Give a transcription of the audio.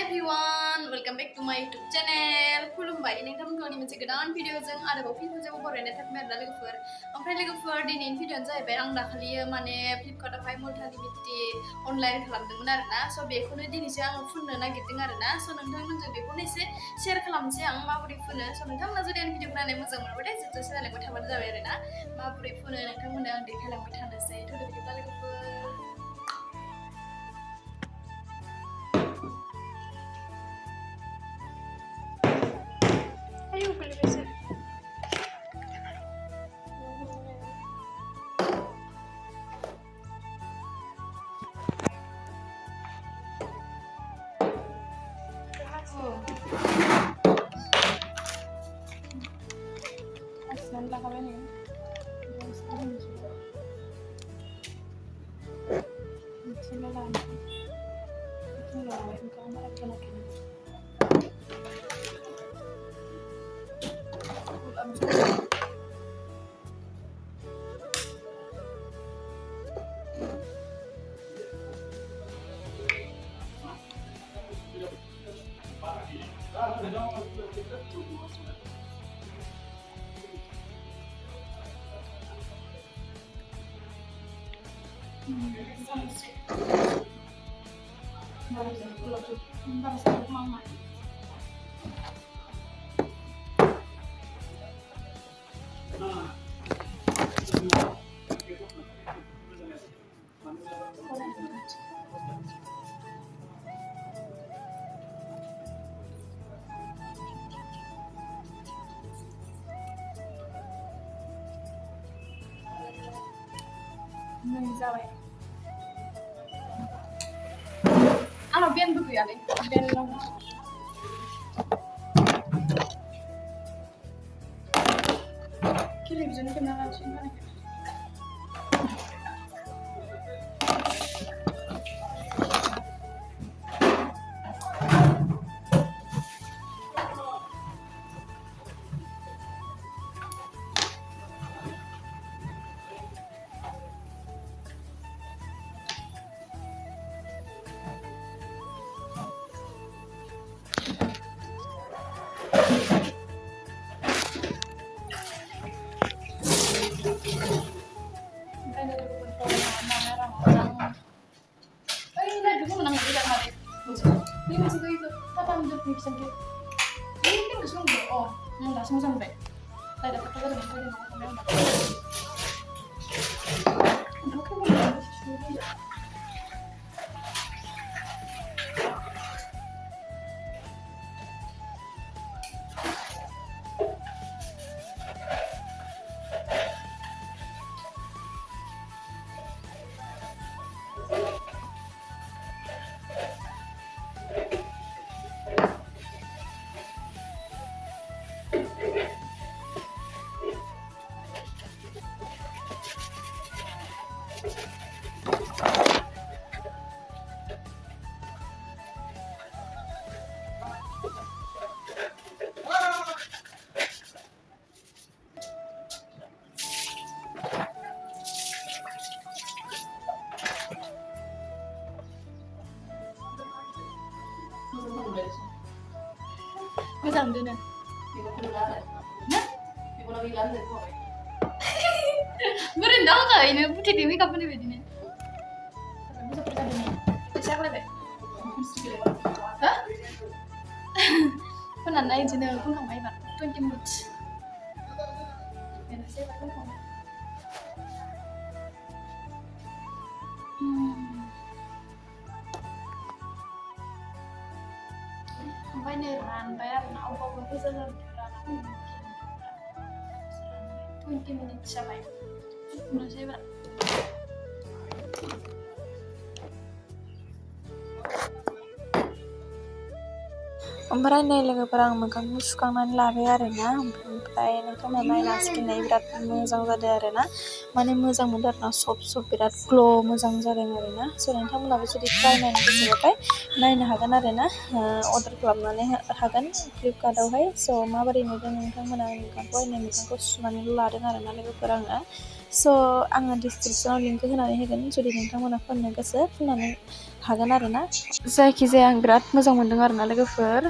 everyone, welcome back to my YouTube channel. खुलुमबाय नोंथांमोनखौ आंनि मोनसे गोदान भिडिअजों आरोबाव फिन खनसेबाव बरायनाय थाबाय आरोना लोगोफोर। ओमफ्राय लोगोफोर दिनैनि भिडिअआनो जाहैबाय आं दाखालियो माने फ्लिपकार्टआवहाय मुलतानि मिट्टी अनलाइन खालामदोंमोन आरोना। स' बेखौनो दिनैसो आङो फुननो नागिरदों आरोना। स' नोंथांमोनजों बेखौनो एसे शेयार खालामनोसै आं माबोरै फुनो। स' नोंथांमोना जुदि आंनि भिडिअखौ नायनो मोजां मोनबाथाय जोबजासे नायलांबाय थाबानो जाबाय आरोना। माबोरै फुनो नोंथांमोननो आं देखायलांबाय थानोसै। थ' बिदिब्ला लोगोफोर ayo boleh bisa Bismillah kami ni. Bismillah. Bismillah. Engkau mana kena kena. Mama. Zabai. Ano bien buku ya, bien long. Kiri bisa nih kenalan sih kan? Langsung sampai. Saya dapat kabar dari saya dengan Masang doon na. Hindi ko nakilan din po eh. Meron daw ka, putih di make up ni bedi ni. Bisa percaya ni. Siapa lebe? Hah? Pernah naik jenis pun kamai pak. 20 minutes. Yang saya pun kamai. Beneran bayar nak apa bisa lah 20 minutes sampai menurut saya berat ओमफ्राय नै लोगोफोर आं मोखांखौ सुखांनानै लाबाय आरोना ओमफ्राय नोंथांमोना नायना स्किनआ बिराद मोजां जादों आरोना माने मोजां मोनदों आरोना सफ्ट बिराद ग्ल' मोजां जादों आरोना स' नोंथांमोनाबो जुदि ट्राइ नायनो गोसोबाथाय नायनो हागोन आरोना अर्डार खालामनानै हागोन फ्लिपकार्टआवहाय स' माबोरै नुदों नोंथांमोना मोखांखौ सुनानैल' लादों आरोना लोगोफोर आङो स' आङो डिसक्रिपसनाव लिंकखौ होनानै होगोन जुदि नोंथांमोना फुननो गोसो फुननानै लाफागोन आरोना जायखिजाया आं बिराद मोजां मोनदों आरोना लोगोफोर